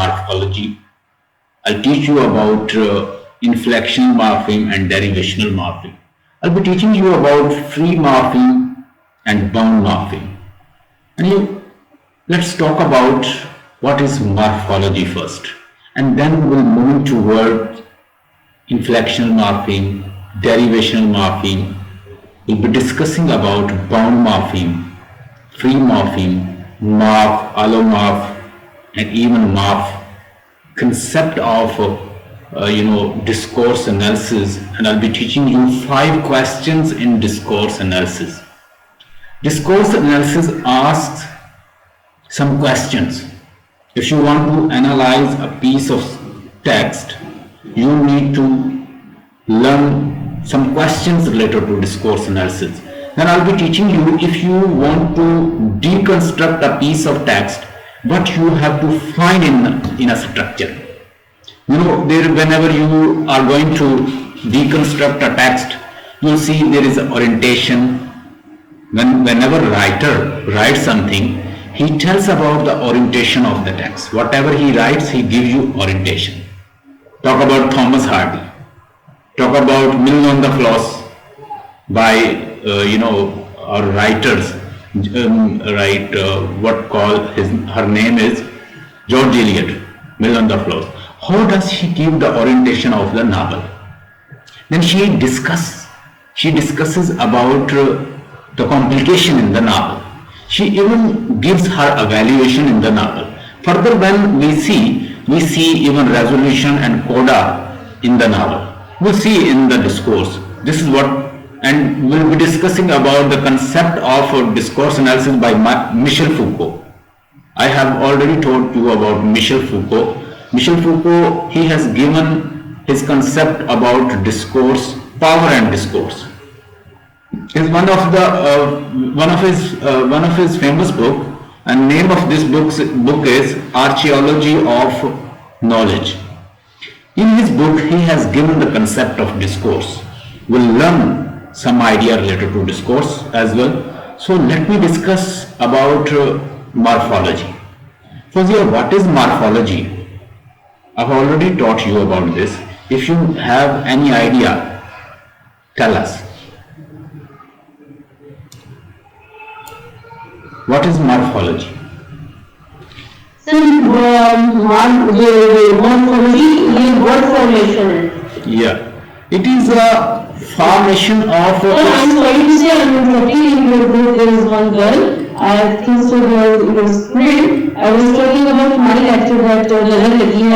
morphology. I'll teach you about inflectional morpheme and derivational morpheme. I'll be teaching you about free morpheme and bound morpheme. And let's talk about what is morphology first, and then we'll move toward inflectional morpheme, derivational morpheme. We'll be discussing about bound morpheme, free morpheme, morph, allomorph, and even morph, concept of discourse analysis, and I'll be teaching you 5 questions in discourse analysis. Discourse analysis asks some questions. If you want to analyze a piece of text, you need to learn some questions related to discourse analysis. Then I'll be teaching you, if you want to deconstruct a piece of text, what you have to find in a structure. Whenever you are going to deconstruct a text, you'll see there is orientation. Whenever a writer writes something, he tells about the orientation of the text. Whatever he writes, he gives you orientation. Talk about Thomas Hardy. Talk about Mill on the Floss by our writers. Her name is George Eliot. Mill on the Floss. How does she give the orientation of the novel? Then she discusses about the complication in the novel. She even gives her evaluation in the novel. Further, when we see even resolution and coda in the novel. We'll see in the discourse. This is what, and we'll be discussing about the concept of discourse analysis by Michel Foucault. I have already told you about Michel Foucault. Michel Foucault, he has given his concept about discourse, power and discourse. Is one of his famous book, and name of this book is Archaeology of Knowledge. In his book, he has given the concept of discourse. We'll learn some idea related to discourse as well. So let me discuss about morphology. First, what is morphology? I've already taught you about this. If you have any idea, tell us. What is morphology? Morphology is word formation. Yeah, it is a formation of. I'm sorry to say, I'm interrupting. In your group there is one girl. I think so. It was student. I was talking about my lecture that Lala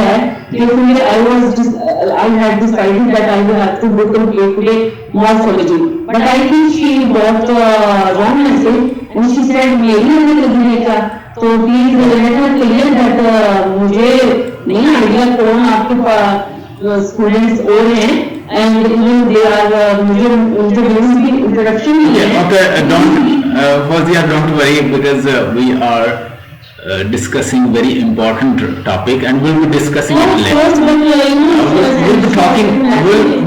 had. Therefore, I had decided that I will have to book and play today morphology. But I think she got wrong message. And she said, मेरी हमें लगी है तो please let her clear that मुझे नहीं idea कौन आपके पास students और हैं and even they are मुझे उनके व्यूज की इंट्रोडक्शन ही है. Okay, Fawzia, don't worry because we are discussing very important topic and we'll be discussing it later.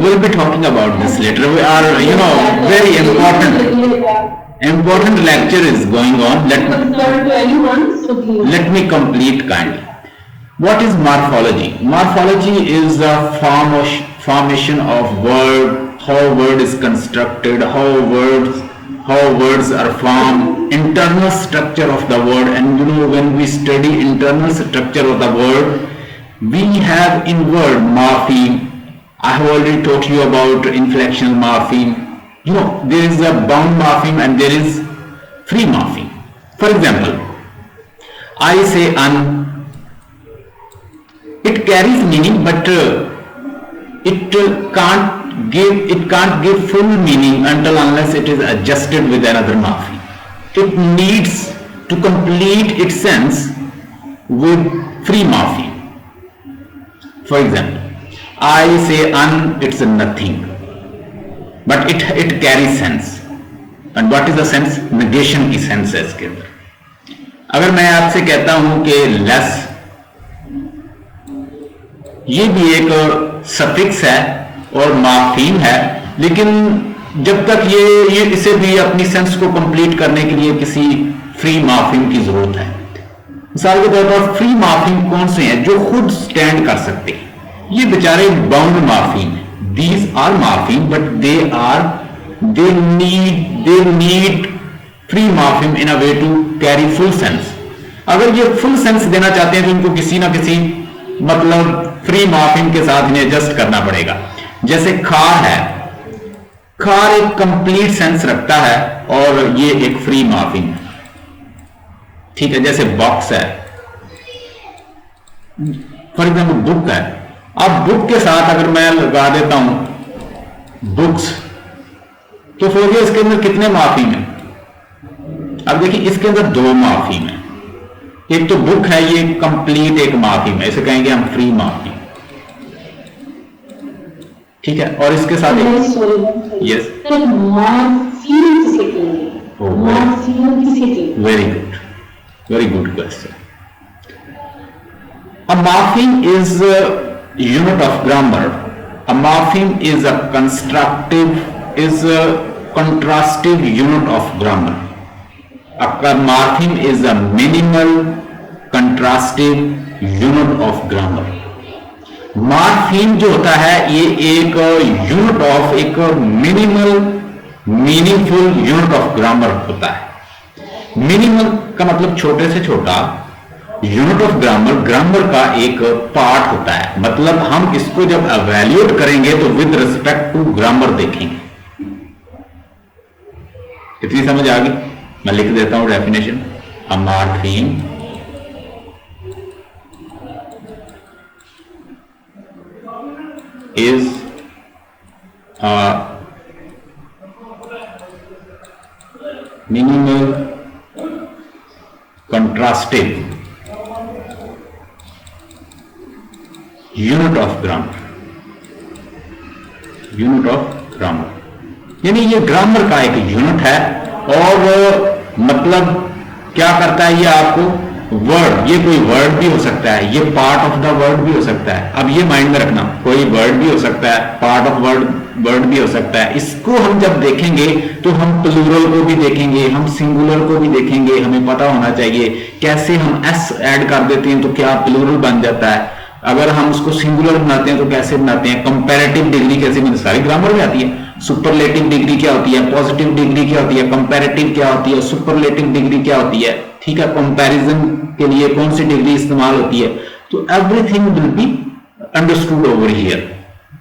We'll be talking about this later. We are very important lecture is going on. Let me complete kindly. What is morphology? Morphology is the formation of word, how word is constructed, how words are formed, internal structure of the word. And when we study internal structure of the word, we have in word morpheme. I have already taught you about inflectional morpheme. There is a bound morpheme and there is free morpheme. For example, I say un. It carries meaning, but it can't give full meaning unless it is adjusted with another morpheme. It needs to complete its sense with free morpheme. For example, I say un, it's a nothing. But it carries sense. And what is the sense? Negation की sense है इसके अंदर. अगर मैं आपसे कहता हूं कि less, ये भी एक सफिक्स है और मार्फीम है, लेकिन जब तक ये इसे भी अपनी सेंस को कंप्लीट करने के लिए किसी फ्री मार्फीम की जरूरत है. मिसाल के तौर पर फ्री मार्फिम कौन से हैं जो खुद स्टैंड कर सकते हैं? ये बेचारे बाउंड मार्फिम है। These are morpheme but they need free morpheme in a way to carry full sense. अगर ये फुल सेंस देना चाहते हैं तो इनको किसी ना किसी मतलब फ्री मार्फिम के साथ इन्हें एडजस्ट करना पड़ेगा। जैसे खार है, खार एक कंप्लीट सेंस रखता है और ये एक फ्री मार्फिम है, ठीक है। जैसे बॉक्स है, फॉर एग्जाम्पल बुक है। अब बुक के साथ अगर मैं लगा देता हूं बुक्स, तो फिर इसके अंदर कितने मार्फिम है? अब देखिए इसके अंदर दो मार्फिम है। एक तो बुक है, ये कंप्लीट एक मार्फिम है, इसे कहेंगे हम फ्री मार्फिम, ठीक है। और इसके साथ yes, very good question. A morpheme is a unit of grammar. A morpheme is a contrastive unit of grammar. A morpheme is a minimal contrastive unit of grammar. Morpheme जो होता है ये एक यूनिट ऑफ, एक minimal meaningful unit of grammar होता है। Minimal का मतलब छोटे से छोटा, यूनिट ऑफ ग्रामर ग्रामर का एक पार्ट होता है। मतलब हम इसको जब एवेल्यूएट करेंगे तो विद रिस्पेक्ट टू ग्रामर देखेंगे। इतनी समझ आ गई? मैं लिख देता हूं definition. A morpheme is a minimal contrastive unit of grammar. Unit of grammar यानी ये ग्रामर का एक यूनिट है। और मतलब क्या करता है ये? आपको वर्ड, ये कोई वर्ड भी हो सकता है, ये पार्ट ऑफ द वर्ड भी हो सकता है। अब ये माइंड में रखना, कोई वर्ड भी हो सकता है, पार्ट ऑफ वर्ड भी हो सकता है। इसको हम जब देखेंगे तो हम प्लूरल को भी देखेंगे, हम सिंगुलर को भी देखेंगे। हमें पता होना चाहिए कैसे हम एस ऐड कर देते हैं तो क्या प्लूरल बन जाता है, अगर हम उसको सिंगुलर बनाते हैं तो कैसे बनाते हैं, कंपैरेटिव डिग्री कैसे बनती है, सारी ग्रामर में आती है। सुपरलेटिव डिग्री क्या होती है, पॉजिटिव डिग्री क्या होती है, कंपैरेटिव क्या होती है, सुपरलेटिव डिग्री क्या होती है, ठीक है। कंपैरिजन के लिए कौन सी डिग्री इस्तेमाल होती है। तो everything will be understood over here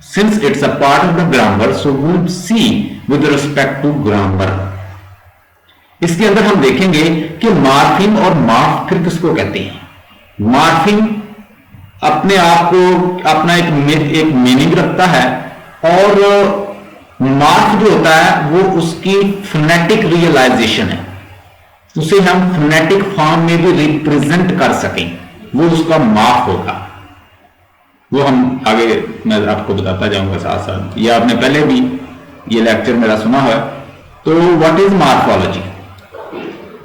since it's a part of the grammar, so we will see with respect to grammar. इसके अंदर हम देखेंगे कि मार्फिम और मार्फ फिर किसको कहते हैं। मार्फिम अपने आप को अपना एक मीनिंग रखता है और मार्फ जो होता है वो उसकी फोनेटिक रियलाइजेशन है, उसे हम फोनेटिक फॉर्म में भी रिप्रेजेंट कर सकें, वो उसका मार्फ होगा। वो हम आगे मैं आपको बताता जाऊंगा साथ साथ। ये आपने पहले भी ये लेक्चर मेरा सुना है। तो what is morphology?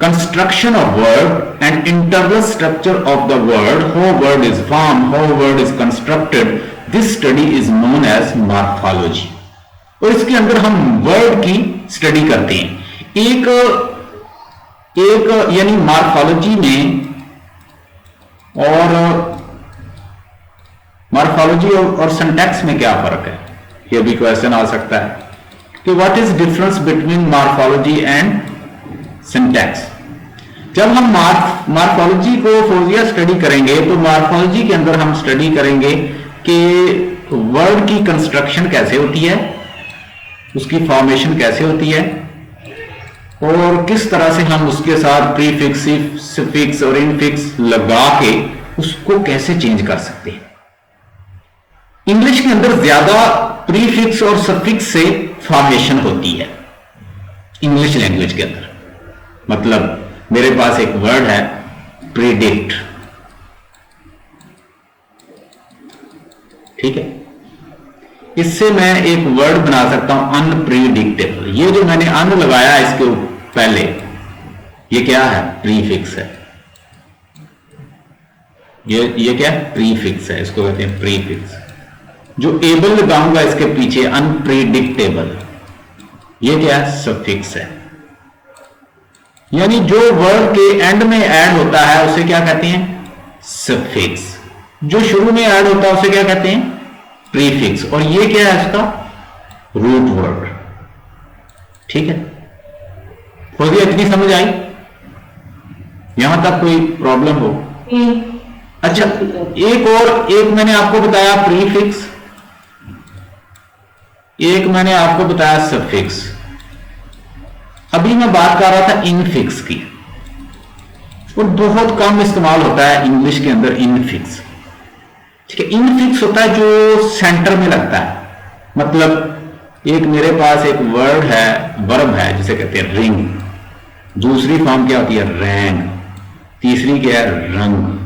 Construction of word and internal structure of the word, how word is formed, how word is constructed, this study is known as morphology. और इसके अंदर हम वर्ड की स्टडी करते हैं। एक यानी मॉर्फोलॉजी में और मॉर्फोलॉजी और सिंटैक्स में क्या फर्क है, ये भी क्वेश्चन आ सकता है कि what is difference between morphology and syntax. जब हम मॉर्फोलॉजी को फोजिया स्टडी करेंगे तो मॉर्फोलॉजी के अंदर हम स्टडी करेंगे कि वर्ड की कंस्ट्रक्शन कैसे होती है, उसकी फॉर्मेशन कैसे होती है और किस तरह से हम उसके साथ प्रीफिक्स, सफिक्स और इनफिक्स लगा के उसको कैसे चेंज कर सकते हैं। इंग्लिश के अंदर ज्यादा प्रीफिक्स और सफिक्स से फॉर्मेशन होती है इंग्लिश लैंग्वेज के अंदर। मतलब मेरे पास एक वर्ड है प्रिडिक्ट, ठीक है, इससे मैं एक वर्ड बना सकता हूं अनप्रिडिक्टेबल। ये जो मैंने अन लगाया इसके पहले, ये क्या है? प्रीफिक्स है। ये क्या है? प्रीफिक्स है, इसको कहते हैं प्रीफिक्स। जो एबल लगाऊंगा इसके पीछे अनप्रिडिक्टेबल, ये क्या है? सफिक्स है। यानी जो वर्ड के एंड में ऐड होता है उसे क्या कहते हैं? सफिक्स। जो शुरू में ऐड होता है उसे क्या कहते हैं? प्रीफिक्स। और ये क्या है इसका? Root word. ठीक है, हो गया? इतनी समझ आई? यहां तक कोई प्रॉब्लम हो? अच्छा, एक मैंने आपको बताया प्रीफिक्स, एक मैंने आपको बताया सफिक्स। अभी मैं बात कर रहा था इनफिक्स की, और बहुत कम इस्तेमाल होता है इंग्लिश के अंदर इनफिक्स। ठीक है, इनफिक्स होता है जो सेंटर में लगता है। मतलब एक मेरे पास एक वर्ड है, वर्ब है, जिसे कहते हैं रिंग, दूसरी फॉर्म क्या होती है? रैंग, तीसरी क्या है? रंग।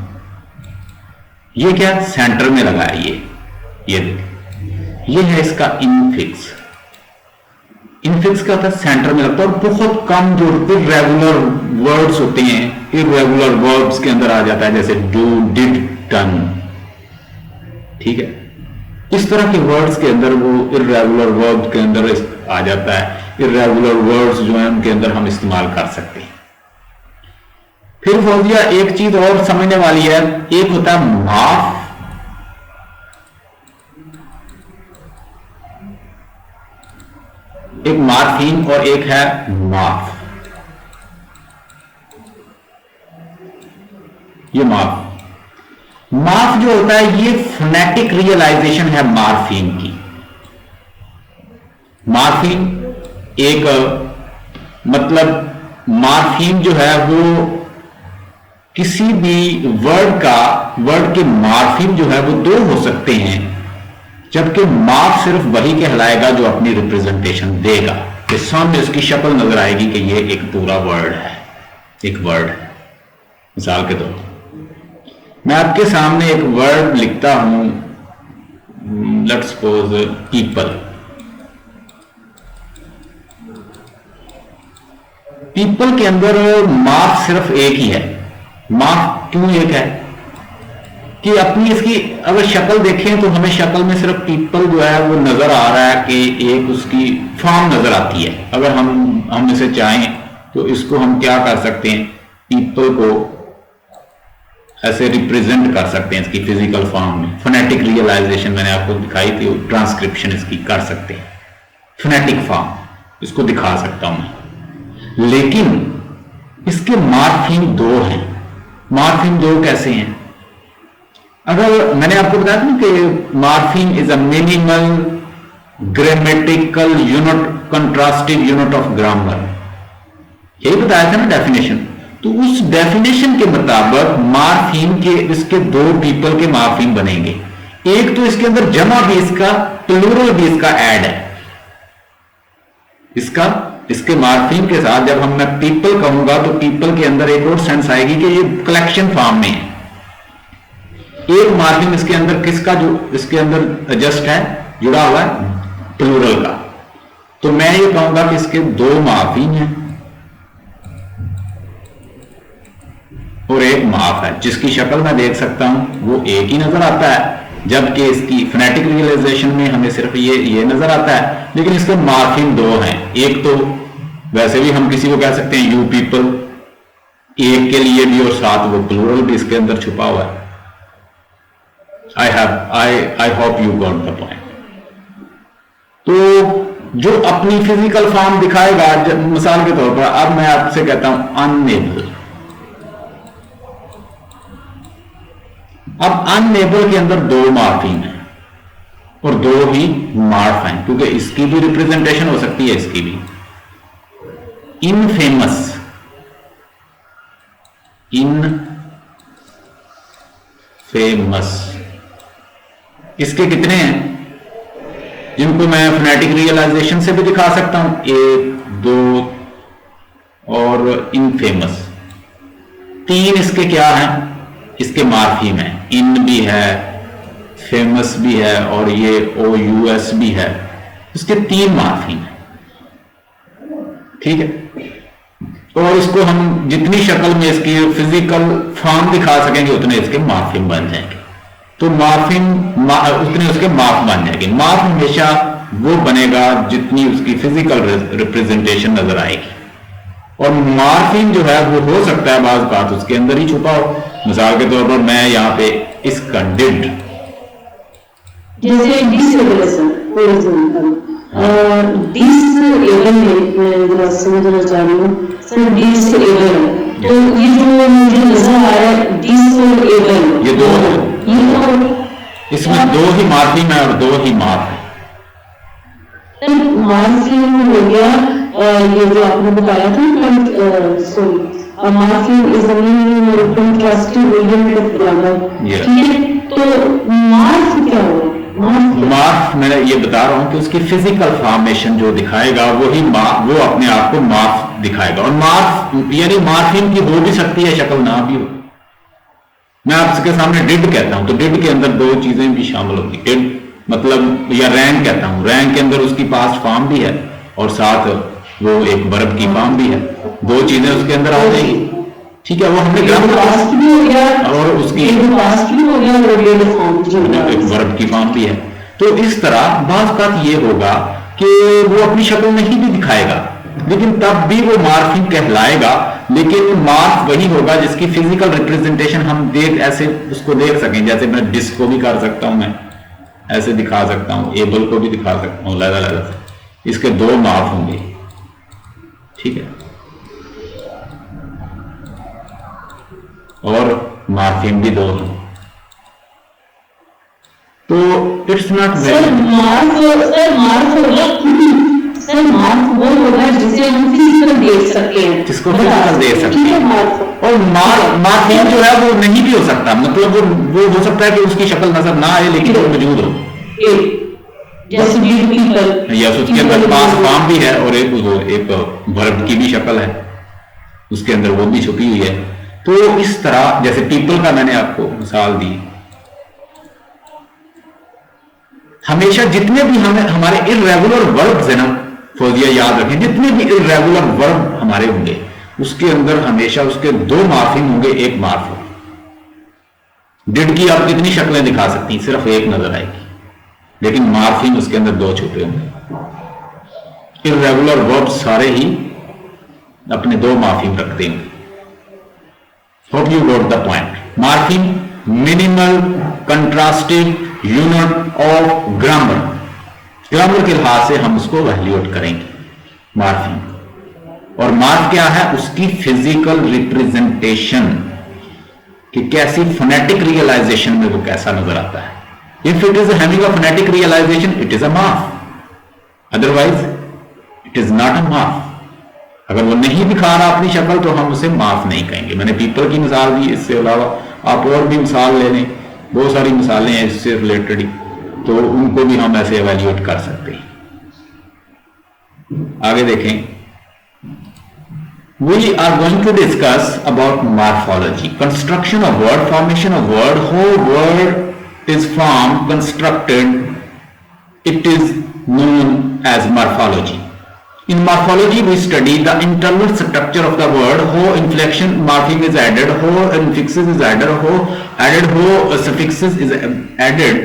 ये क्या सेंटर में लगा है? ये है इसका इनफिक्स। इनफिक्स क्या होता है? सेंटर में लगता है। और बहुत कम जो इर्रेगुलर वर्ड्स होते हैं, इर्रेगुलर वर्ब्स के अंदर आ जाता है, जैसे डू, डिड, डन। ठीक है, इस तरह के वर्ड्स के अंदर वो इर्रेगुलर वर्ब के अंदर आ जाता है। इर्रेगुलर वर्ड्स जो है उनके अंदर हम इस्तेमाल कर सकते हैं। फिर फौजिया एक चीज और समझने वाली है, एक होता है माफ, एक मार्फिन और एक है माफ। ये माफ जो होता है ये फोनेटिक रियलाइजेशन है मार्फिन की। मार्फिन एक मतलब मार्फिन जो है वो किसी भी वर्ड के मार्फिम जो है वो दो हो सकते हैं, जबकि मार्फ सिर्फ वही कहलाएगा जो अपनी रिप्रेजेंटेशन देगा, कि सामने उसकी शक्ल नजर आएगी कि ये एक पूरा वर्ड है, एक वर्ड है। मिसाल के तौर पर मैं आपके सामने एक वर्ड लिखता हूं, लेट्स सपोज पीपल। पीपल के अंदर मार्फ सिर्फ एक ही है। मार्फ क्यों एक है? कि अपनी इसकी अगर शक्ल देखें तो हमें शक्ल में सिर्फ पीपल जो है वो नजर आ रहा है, कि एक उसकी फॉर्म नजर आती है। अगर हम इसे चाहें तो इसको हम क्या कर सकते हैं? पीपल को ऐसे रिप्रेजेंट कर सकते हैं इसकी फिजिकल फॉर्म में। फोनेटिक रियलाइजेशन मैंने आपको दिखाई थी, ट्रांसक्रिप्शन इसकी कर सकते हैं, फोनेटिक फॉर्म इसको दिखा सकता हूं मैं। लेकिन इसके मार्फिम दो हैं। मार्फिम दो कैसे हैं? अगर मैंने आपको बताया था ना कि morpheme is a minimal grammatical unit, contrastive unit of grammar, यही बताया था ना डेफिनेशन। तो उस डेफिनेशन के मुताबिक मार्फिम के इसके दो पीपल के मार्फिम बनेंगे। एक तो इसके अंदर जमा भी इसका, प्लूरल भी इसका ऐड है। इसके मार्फिम के साथ जब मैं पीपल कहूंगा तो पीपल के अंदर एक और सेंस आएगी कि ये कलेक्शन फॉर्म में है। एक मार्फिम इसके अंदर किसका जो इसके अंदर जस्ट है, जुड़ा हुआ है, प्लूरल का। तो मैं ये कहूंगा कि इसके दो मार्फिम हैं और एक माफ है, जिसकी शक्ल मैं देख सकता हूं वो एक ही नजर आता है, जबकि इसकी फोनेटिक रियलाइजेशन में हमें सिर्फ ये नजर आता है। लेकिन इसके मार्फिम दो हैं। एक तो वैसे भी हम किसी को कह सकते हैं यू पीपल, एक के लिए भी, और साथ वो प्लूरल भी इसके अंदर छुपा हुआ है। I hope you got the point. तो जो अपनी फिजिकल फॉर्म दिखाएगा, मिसाल के तौर पर अब मैं आपसे कहता हूं अनएबल। अब अनएबल के अंदर दो मार्फिम है और दो ही मार्फ हैं, क्योंकि इसकी भी रिप्रेजेंटेशन हो सकती है, इसकी भी। इनफेमस, इसके कितने हैं जिनको मैं फोनेटिक रियलाइजेशन से भी दिखा सकता हूं? एक, दो और इनफेमस। तीन इसके क्या हैं? इसके मार्फिम है। इन भी है, फेमस भी है और ये OUS भी है। इसके तीन मार्फिम है। ठीक है, और इसको हम जितनी शक्ल में इसकी फिजिकल फॉर्म दिखा सकेंगे उतने इसके मार्फिम बन जाएंगे। तो मार्फिम उतने उसके मार्फ बन जाएंगे। मार्फ हमेशा वो बनेगा जितनी उसकी फिजिकल रिप्रेजेंटेशन नजर आएगी। और मार्फिम जो है वो हो सकता है बाज बात उसके अंदर ही छुपा हो। मिसाल के तौर पर मैं यहाँ पे इसका डिड, जैसे डिसेबलेशन फॉर एग्जांपल, डिसेबल में जरा समझना चाह रही हूँ सर, डिसेबल तो ये जो मुझे नजर आ रहा है डिसेबल, ये दो, ये इसमें दो ही मार्फिम है और दो ही मार्फ है। मार्फिम हो गया, ये जो आपने बताया था, sorry, morpheme is the meaning contrastive variant of grammar, ठीक है। तो मार्फ क्या होगा? मार्फ मैं ये बता रहा हूं कि उसकी फिजिकल फॉर्मेशन जो दिखाएगा वही वो अपने आप को मार्फ दिखाएगा। और मार्फ यानी मार्फिम की हो भी सकती है शक्ल, ना भी हो। मैं आपके सामने डिड कहता हूं तो डिड के अंदर दो चीजें भी शामिल होंगी। डिड मतलब, या रैंक कहता हूं, रैंक के अंदर उसकी पास्ट फॉर्म भी है और साथ वो एक वर्ब की फॉर्म भी है, दो चीजें उसके अंदर आ जाएगी, ठीक है। वो हमने पास्ट भी हो गया और उसकी पास्ट भी हो गया और एक वर्ब की फॉर्म भी है। तो इस तरह बात बात ये होगा कि वो अपनी शक्ल नहीं भी दिखाएगा लेकिन तब भी वो मार्फिम कहलाएगा। लेकिन मार्फ वही होगा जिसकी फिजिकल रिप्रेजेंटेशन हम ऐसे उसको देख सकें। जैसे मैं डिस्क को भी कर सकता हूं, मैं ऐसे दिखा सकता हूं, एबल को भी दिखा सकता हूं, लगा इसके दो मार्फ होंगे, ठीक है। और मार्फिम भी दो हैं। तो इट्स नॉट सर मार्फ वो होगा जिसे हम फिजिकल देख सके, जिसको फिजिकल देख सकते हैं। और मार्फिम जो है वो नहीं भी हो सकता, मतलब वो हो सकता है कि उसकी शक्ल नजर ना आए लेकिन वो मौजूद हो, जैसे पीपल, या उसके अंदर पास फॉर्म भी है और एक वर्ब की भी शक्ल है उसके अंदर, वो भी छुपी हुई है। तो इस तरह जैसे पीपल का मैंने आपको मिसाल दी, हमेशा जितने भी हमारे इर्रेगुलर वर्ब्स है ना फौजिया, याद रखें, जितने भी इर्रेगुलर वर्ब हमारे होंगे उसके अंदर हमेशा उसके दो मार्फिम होंगे, एक मार्फ होगा। डिड की आप कितनी शक्लें दिखा सकती हैं, सिर्फ एक नजर आएगी, लेकिन मार्फिम उसके अंदर दो छुपे होंगे। इर्रेगुलर वर्ब सारे ही अपने दो मार्फिम रखते हैं। Hope you got the point. Morpheme minimal contrastive unit of grammar, grammar के लिहाज से हम उसको वैल्यूएट करेंगे मार्फिम। और मार्फ क्या है? उसकी फिजिकल रिप्रेजेंटेशन कि कैसी फोनेटिक रियलाइजेशन में वो कैसा नजर आता है। If it is having a phonetic realisation it is a morph, otherwise it is not a morph. अगर वो नहीं दिखा रहा अपनी शक्ल तो हम उसे मार्फ नहीं कहेंगे। मैंने पीपल की मिसाल दी, इससे अलावा आप और भी मिसाल ले लें, बहुत सारी मिसालें हैं इससे रिलेटेड, तो उनको भी हम ऐसे एवेल्यूएट कर सकते हैं। आगे देखें, we are going to discuss about morphology, construction of word, formation of word, how word is formed, constructed, it is known as morphology. In morphology we study the internal structure of the word, how inflection morpheme is added, how infixes is added, how suffixes is added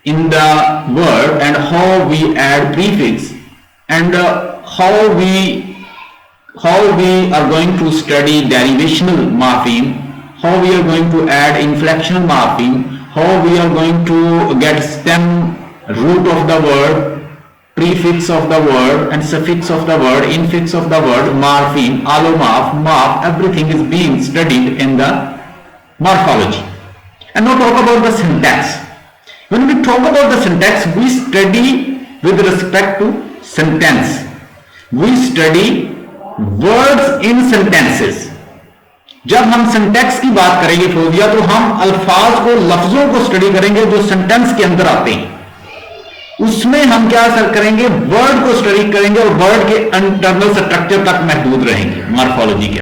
in the word, and how we add prefix, and how we are going to study derivational morpheme, how we are going to add inflectional morpheme, how we are going to get stem root of the word, prefix of the word and suffix of the word, infix of the word, morpheme, allomorph, morph, everything is being studied in the morphology. And now talk about the syntax. When we talk about the syntax, we study with respect to sentence. We study words in sentences. जब हम syntax की बात करेंगे फौजिया तो हम अल्फाज को, लफ्जों को स्टडी करेंगे जो सेंटेंस के अंदर आते हैं। उसमें हम क्या करेंगे? वर्ड को स्टडी करेंगे और वर्ड के इंटरनल स्ट्रक्चर तक महदूद रहेंगे मॉर्फोलॉजी के।